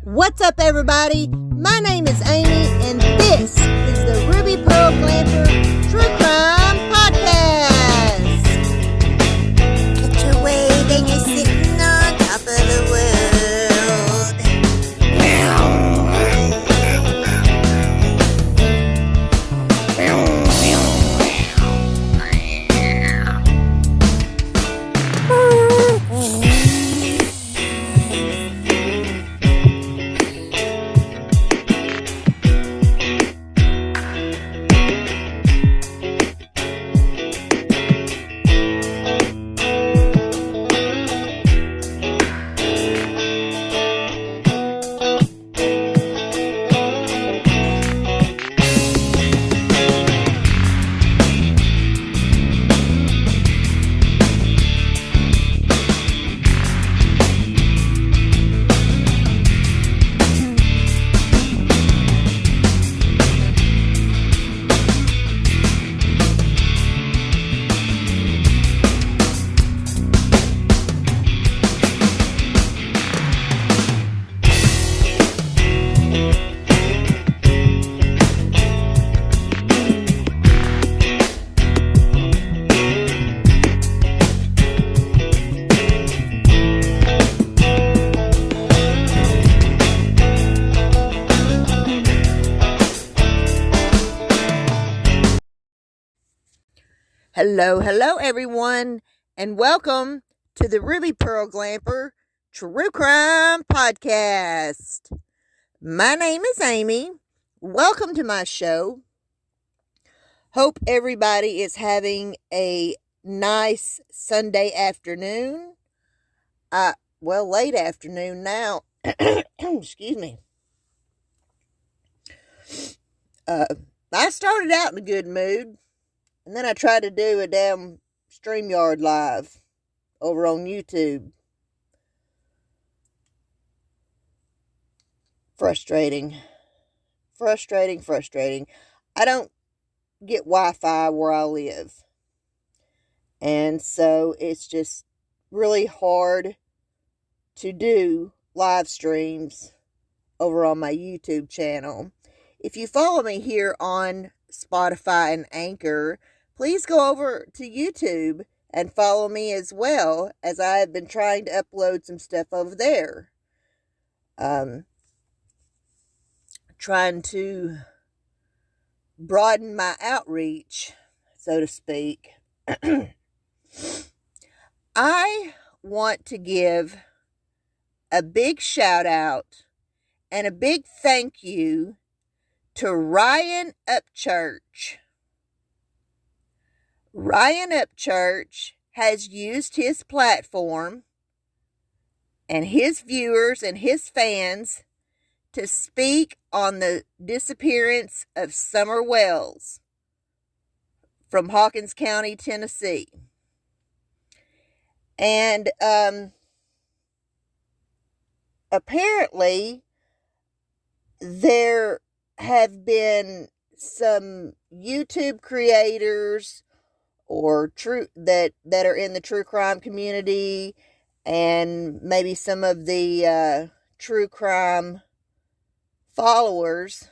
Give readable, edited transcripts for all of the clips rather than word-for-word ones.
What's up, everybody? My name is Amy, and this is the Ruby Pearl Glamper True Crime Podcast. Get your wave and you're sitting on top of the world. Hello, everyone, and welcome to the Ruby Pearl Glamper True Crime Podcast. My name is Amy. Welcome to my show. Hope everybody is having a nice Sunday afternoon. Late afternoon now. Excuse me. I started out in a good mood. And then I tried to do a damn StreamYard live over on YouTube. Frustrating. I don't get Wi-Fi where I live. And so it's just really hard to do live streams over on my YouTube channel. If you follow me here on Spotify and Anchor, please go over to YouTube and follow me as well, as I have been trying to upload some stuff over there. Trying to broaden my outreach, so to speak. I want to give a big shout out and a big thank you to Ryan Upchurch. Ryan Upchurch has used his platform and his viewers and his fans to speak on the disappearance of Summer Wells from Hawkins County, Tennessee. And apparently there have been some YouTube creators or that are in the true crime community, and maybe some of the true crime followers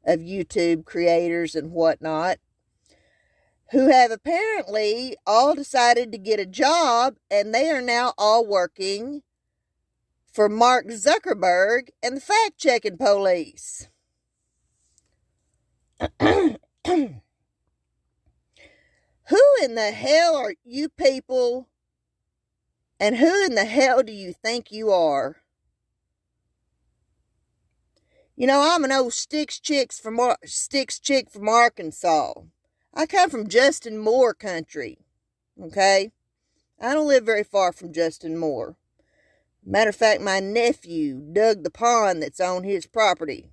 of YouTube creators and whatnot, who have apparently all decided to get a job, and they are now all working for Mark Zuckerberg and the fact-checking police. Who in the hell are you people, and who in the hell do you think you are? You know, I'm an old sticks chick from Arkansas. I come from Justin Moore country, okay? I don't live very far from Justin Moore. Matter of fact, my nephew dug the pond that's on his property.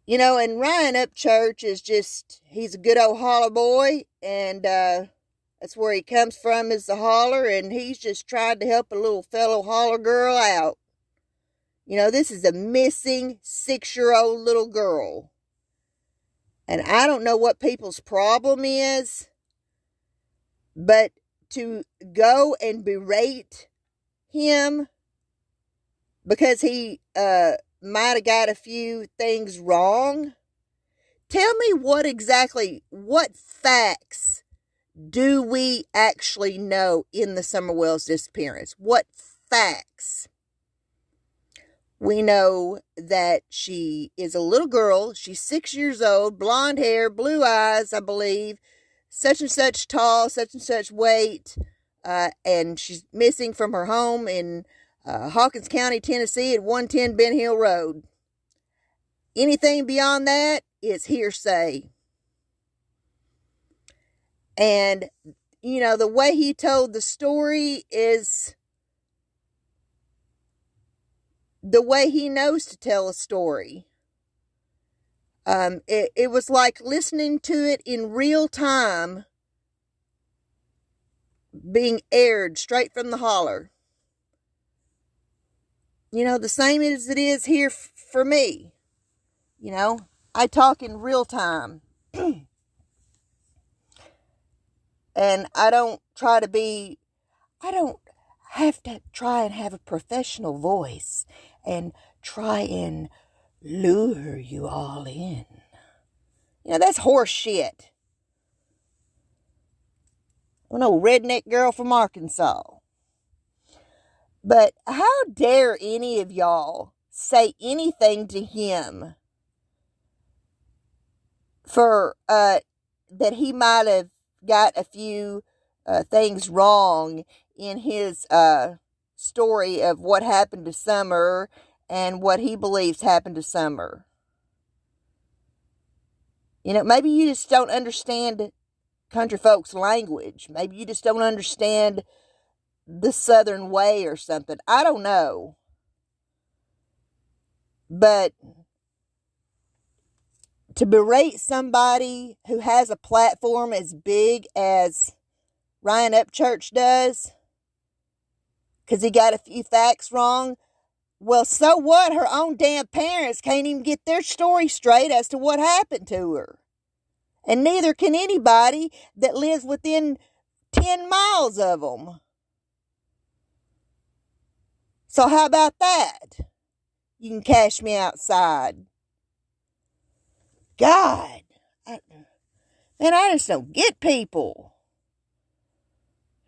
You know, and Ryan Upchurch is he's a good old holler boy, and that's where he comes from, is the holler, and he's just tried to help a little fellow holler girl out. You know, this is a missing 6-year-old little girl. And I don't know what people's problem is, but to go and berate him because he might have got a few things wrong? Tell me what facts do we actually know in the Summerwells disappearance? What facts? We know that she is a little girl. She's 6 years old, blonde hair, blue eyes, I believe, such and such tall, such and such weight, and she's missing from her home in Hawkins County, Tennessee at 110 Ben Hill Road. Anything beyond that is hearsay. And, you know, the way he told the story is the way he knows to tell a story. It was like listening to it in real time, being aired straight from the holler. You know, the same as it is here for me. You know, I talk in real time. And I don't have to try and have a professional voice and try and lure you all in. You know, that's horse shit. I'm an old redneck girl from Arkansas. But how dare any of y'all say anything to him for that he might have got a few things wrong in his story of what happened to Summer and what he believes happened to Summer. You know, maybe you just don't understand country folks' language. Maybe you just don't understand the Southern way or something. I don't know. But to berate somebody who has a platform as big as Ryan Upchurch does, because he got a few facts wrong, well, so what? Her own damn parents can't even get their story straight as to what happened to her. And neither can anybody that lives within 10 miles of them. So how about that? You can cash me outside. God. Man, I just don't get people.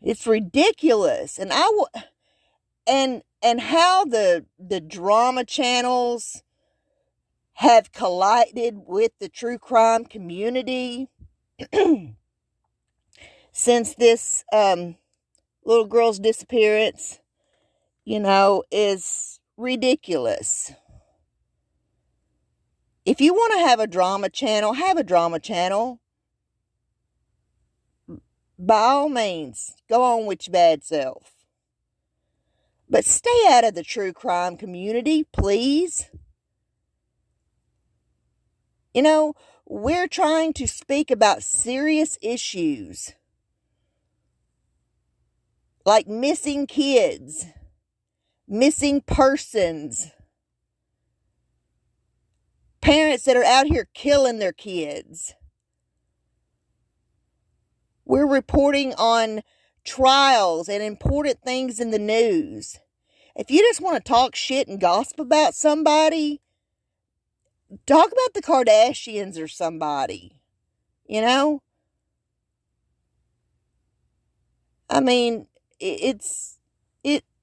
It's ridiculous. And and how the drama channels have collided with the true crime community since this little girl's disappearance, you know, is ridiculous. If you want to have a drama channel, have a drama channel. By all means, go on with your bad self. But stay out of the true crime community, please. You know, we're trying to speak about serious issues. Like missing kids, missing persons, parents that are out here killing their kids. We're reporting on trials and important things in the news. If you just want to talk shit and gossip about somebody, talk about the Kardashians or somebody. You know? I mean, it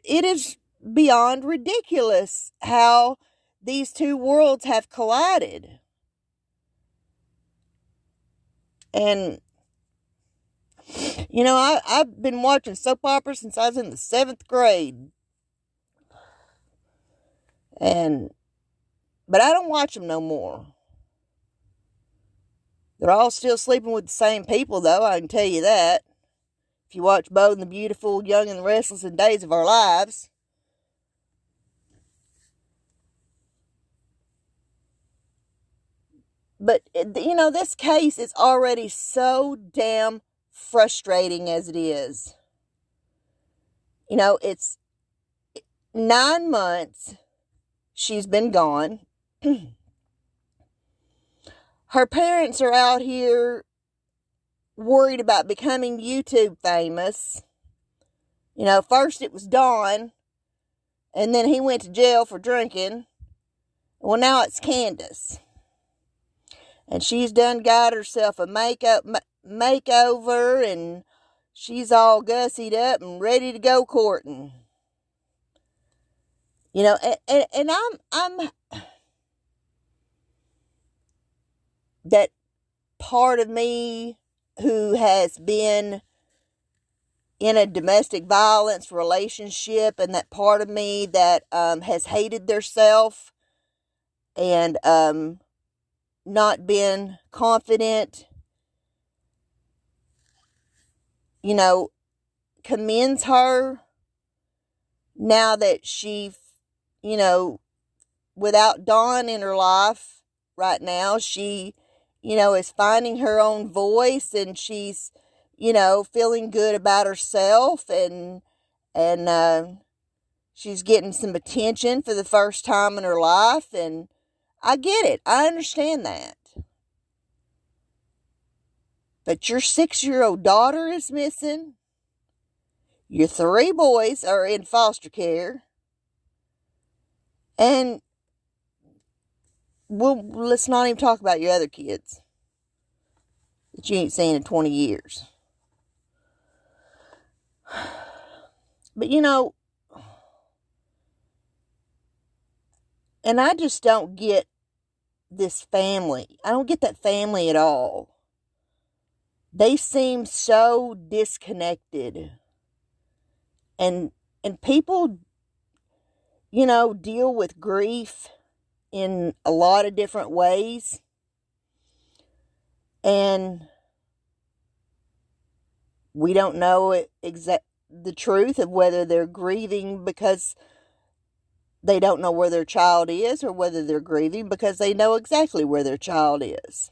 is beyond ridiculous how these two worlds have collided. And, you know, I've been watching soap operas since I was in the 7th grade. But I don't watch them no more. They're all still sleeping with the same people, though, I can tell you that. If you watch Bold and the Beautiful, Young and the Restless, and Days of Our Lives. But, you know, this case is already so damn frustrating as it is. You know, it's 9 months she's been gone. Her parents are out here worried about becoming YouTube famous. You know, first it was Dawn, And then he went to jail for drinking. Well, now it's Candace. And she's done got herself a makeover, and she's all gussied up and ready to go courting. You know, and I'm that part of me who has been in a domestic violence relationship, and that part of me that has hated theirself and not been confident, you know, commends her now that she, you know, without Dawn in her life right now, she, you know, is finding her own voice, and she's, you know, feeling good about herself, and she's getting some attention for the first time in her life, and I get it. I understand that. But your 6-year-old daughter is missing. Your 3 boys are in foster care. And let's not even talk about your other kids that you ain't seen in 20 years. But, you know, and I just don't get this family. I don't get that family at all. They seem so disconnected. And people, you know, deal with grief in a lot of different ways. And we don't know the truth of whether they're grieving because they don't know where their child is, or whether they're grieving because they know exactly where their child is.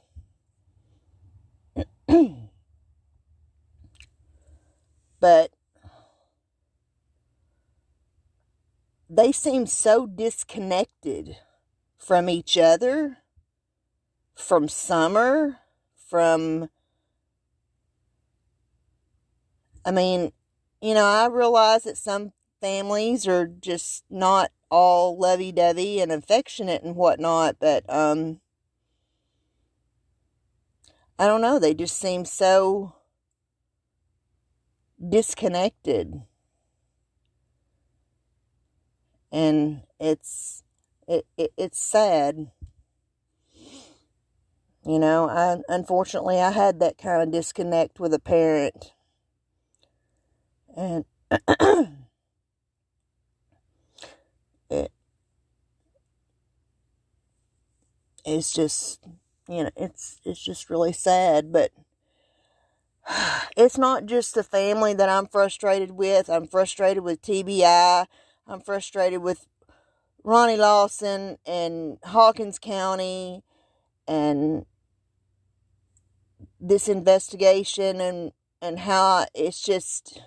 But they seem so disconnected from each other, from Summer, I mean, you know, I realize that some families are just not all lovey-dovey and affectionate and whatnot, but I don't know, they just seem so disconnected. And it's sad. You know, unfortunately I had that kind of disconnect with a parent. And it's just, you know, it's just really sad. But it's not just the family that I'm frustrated with. I'm frustrated with TBI. I'm frustrated with Ronnie Lawson and Hawkins County and this investigation, and how it's just,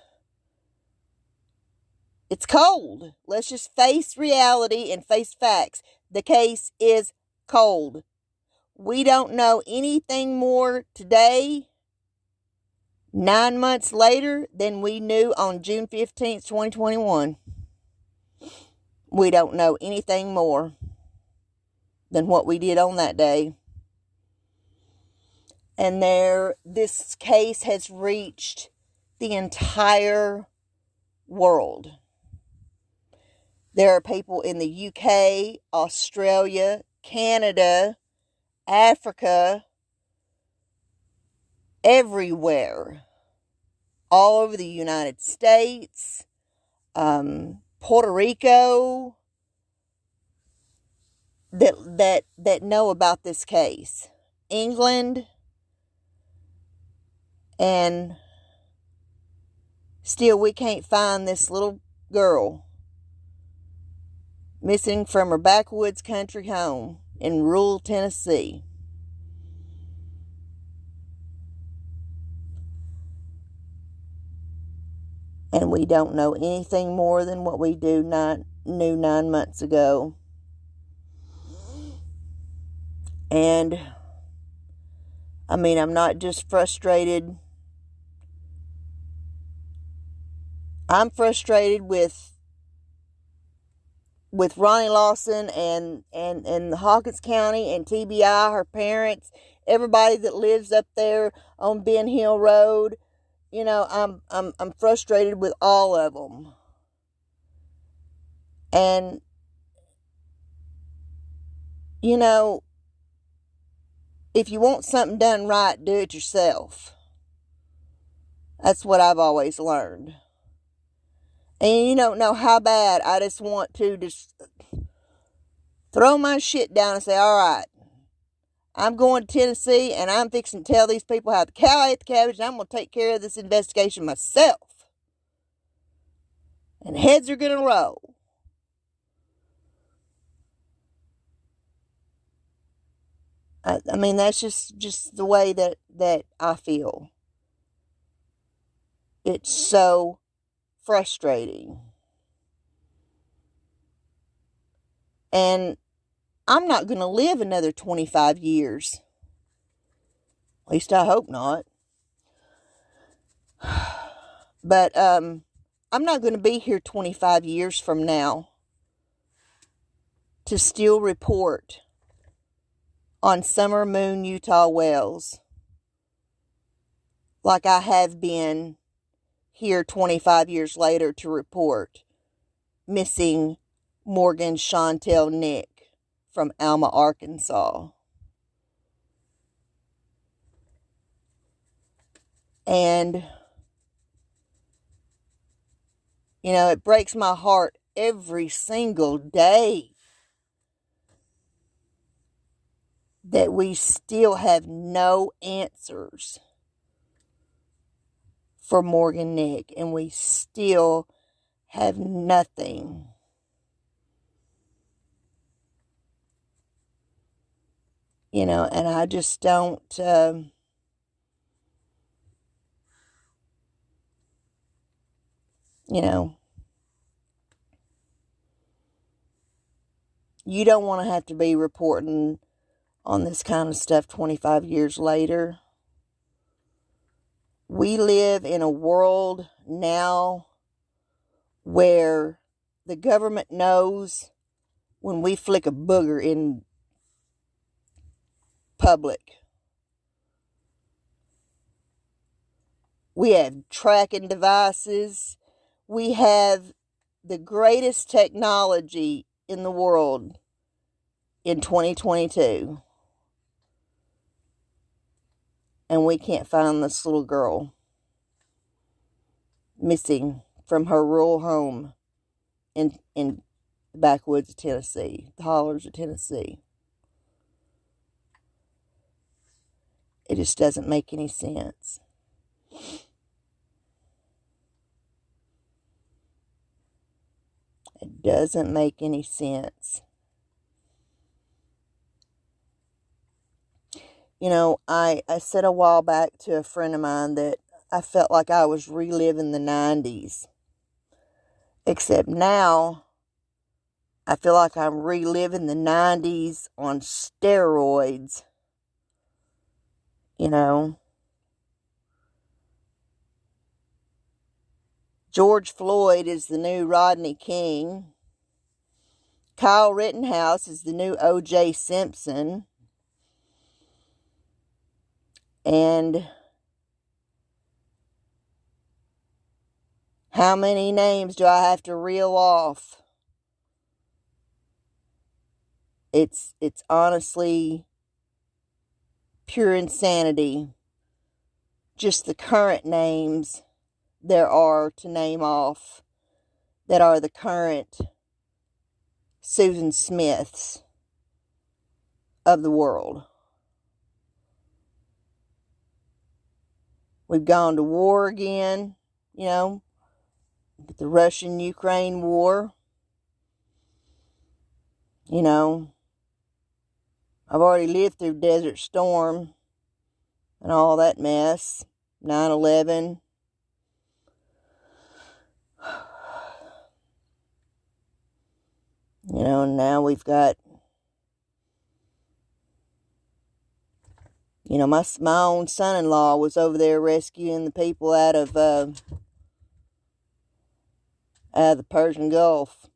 it's cold. Let's just face reality and face facts. The case is cold. We don't know anything more today, 9 months later, than we knew on June 15th, 2021. We don't know anything more than what we did on that day. And this case has reached the entire world. There are people in the UK, Australia, Canada, Africa, everywhere, all over the United States, Puerto Rico, that know about this case. England, and still we can't find this little girl missing from her backwoods country home in rural Tennessee. And we don't know anything more than what we knew 9 months ago. And I mean, I'm not just frustrated. I'm frustrated with with Ronnie Lawson and Hawkins County and TBI, her parents, everybody that lives up there on Ben Hill Road. You know, I'm frustrated with all of them. And, you know, if you want something done right, do it yourself. That's what I've always learned. And you don't know how bad I just want to just throw my shit down and say, all right, I'm going to Tennessee and I'm fixing to tell these people how the cow ate the cabbage, and I'm going to take care of this investigation myself. And heads are going to roll. I mean, that's just the way that I feel. It's so frustrating. And I'm not going to live another 25 years. At least I hope not. But I'm not going to be here 25 years from now to still report on Summer Moon Utah wells like I have been here 25 years later to report missing Morgan Chantel Nick from Alma, Arkansas. And, you know, it breaks my heart every single day that we still have no answers for Morgan Nick, and we still have nothing. You know, and I just don't, you know, you don't want to have to be reporting on this kind of stuff 25 years later. We live in a world now where the government knows when we flick a booger in public. We have tracking devices. We have the greatest technology in the world in 2022. And we can't find this little girl missing from her rural home in the backwoods of Tennessee, the hollers of Tennessee. It just doesn't make any sense. It doesn't make any sense. You know, I said a while back to a friend of mine that I felt like I was reliving the 90s. Except now, I feel like I'm reliving the 90s on steroids. You know. George Floyd is the new Rodney King. Kyle Rittenhouse is the new O.J. Simpson. And how many names do I have to reel off? It's honestly pure insanity. Just the current names there are to name off that are the current Susan Smiths of the world. We've gone to war again, you know, the Russian-Ukraine war. You know, I've already lived through Desert Storm and all that mess, 9/11. You know, now we've got, you know, my own son-in-law was over there rescuing the people out of the Persian Gulf.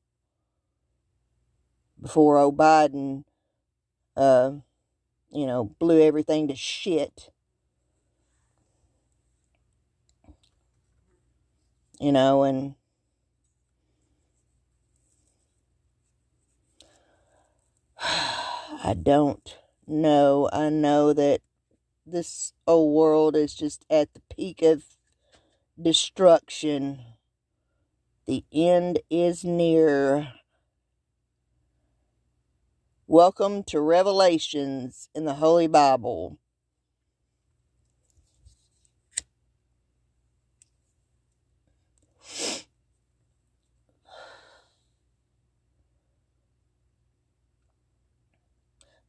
before old Biden, blew everything to shit. And I don't know. I know that this old world is just at the peak of destruction. The end is near. Welcome to Revelations in the Holy Bible.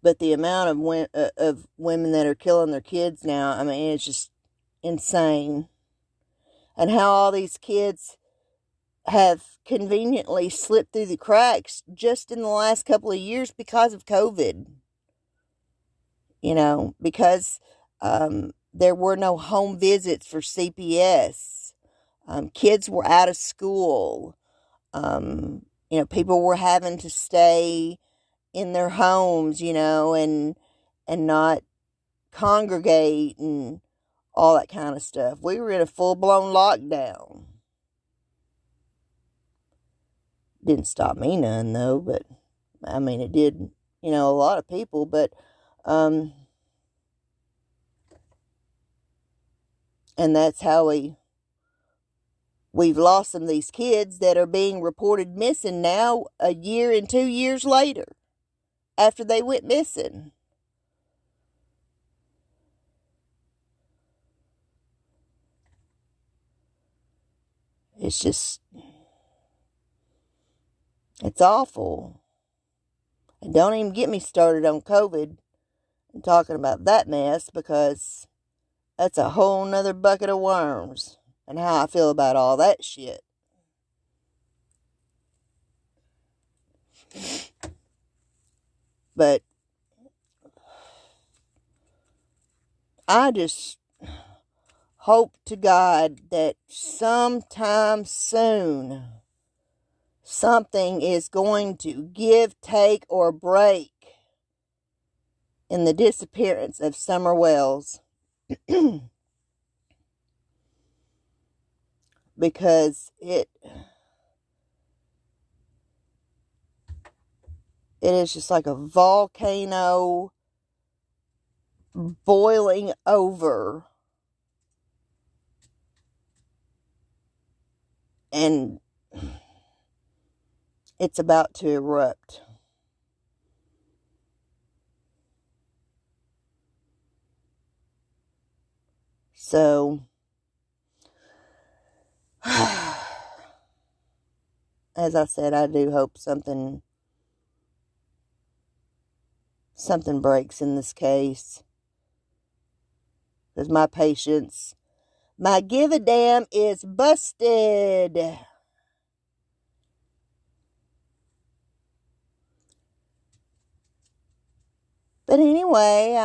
But the amount of women that are killing their kids now, I mean, it's just insane. And how all these kids have conveniently slipped through the cracks just in the last couple of years because of COVID. Because there were no home visits for CPS. Kids were out of school. People were having to stay in their homes, and not congregate and all that kind of stuff. We were in a full-blown lockdown. Didn't stop me none, though, but, I mean, it did, a lot of people, but, and that's how we've lost some of these kids that are being reported missing now a year and 2 years later after they went missing. It's just, it's awful. And don't even get me started on COVID and talking about that mess, because that's a whole nother bucket of worms and how I feel about all that shit. But I just hope to God that sometime soon something is going to give, take, or break in the disappearance of Summer Wells. Because it is just like a volcano boiling over. And it's about to erupt. So, as I said, I do hope something breaks in this case. Because my patience, my give a damn is busted. But anyway,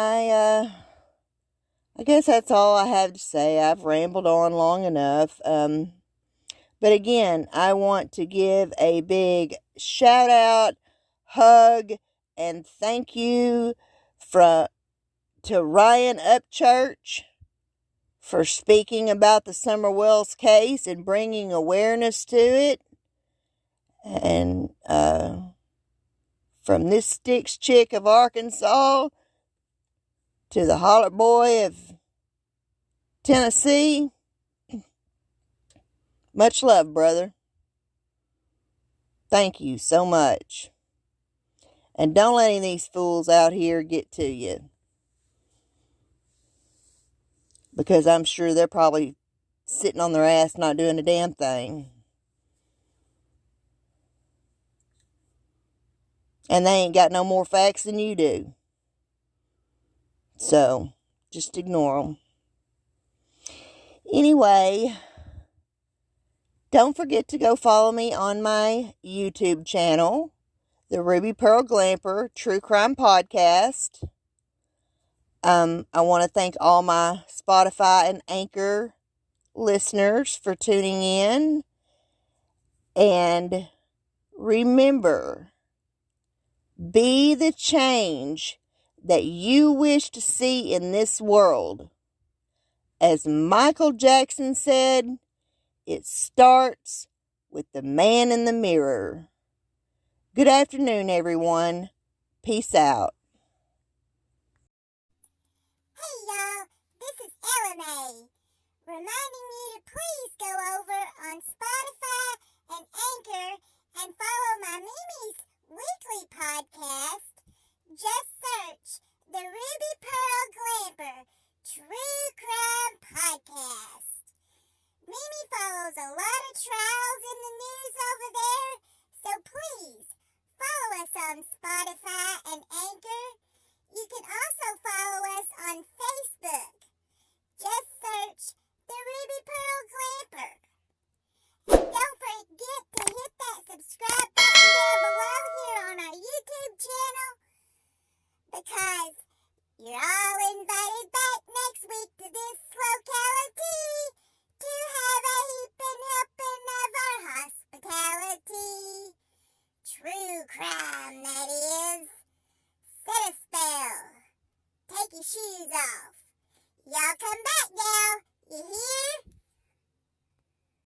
I guess that's all I have to say. I've rambled on long enough. But again, I want to give a big shout out, hug, and thank you to Ryan Upchurch for speaking about the Summer Wells case and bringing awareness to it. And from this Sticks chick of Arkansas to the Holler Boy of Tennessee, much love, brother. Thank you so much. And don't let any of these fools out here get to you. Because I'm sure they're probably sitting on their ass not doing a damn thing. And they ain't got no more facts than you do. So, just ignore them. Anyway, don't forget to go follow me on my YouTube channel, the Ruby Pearl Glamper True Crime Podcast. I want to thank all my Spotify and Anchor listeners for tuning in. And remember, Be the change that you wish to see in this world. As Michael Jackson said, it starts with the man in the mirror. Good afternoon, everyone. Peace out. Hey y'all, this is Ella May, reminding you to please go over on Spotify and Anchor and follow my Mimi's weekly podcast. Just search the Ruby Pearl Glamper True Crime Podcast. Mimi follows a lot of trials in the news over there, so please follow us on Spotify and Anchor. You can also follow us on Facebook. Just search the Ruby Pearl Glamper. And don't forget to hit that subscribe button down below here on our YouTube channel, because you're all invited back next week to this locality to have a heaping helping of our hospitality. True crime, that is. Set a spell. Take your shoes off. Y'all come back now. You hear?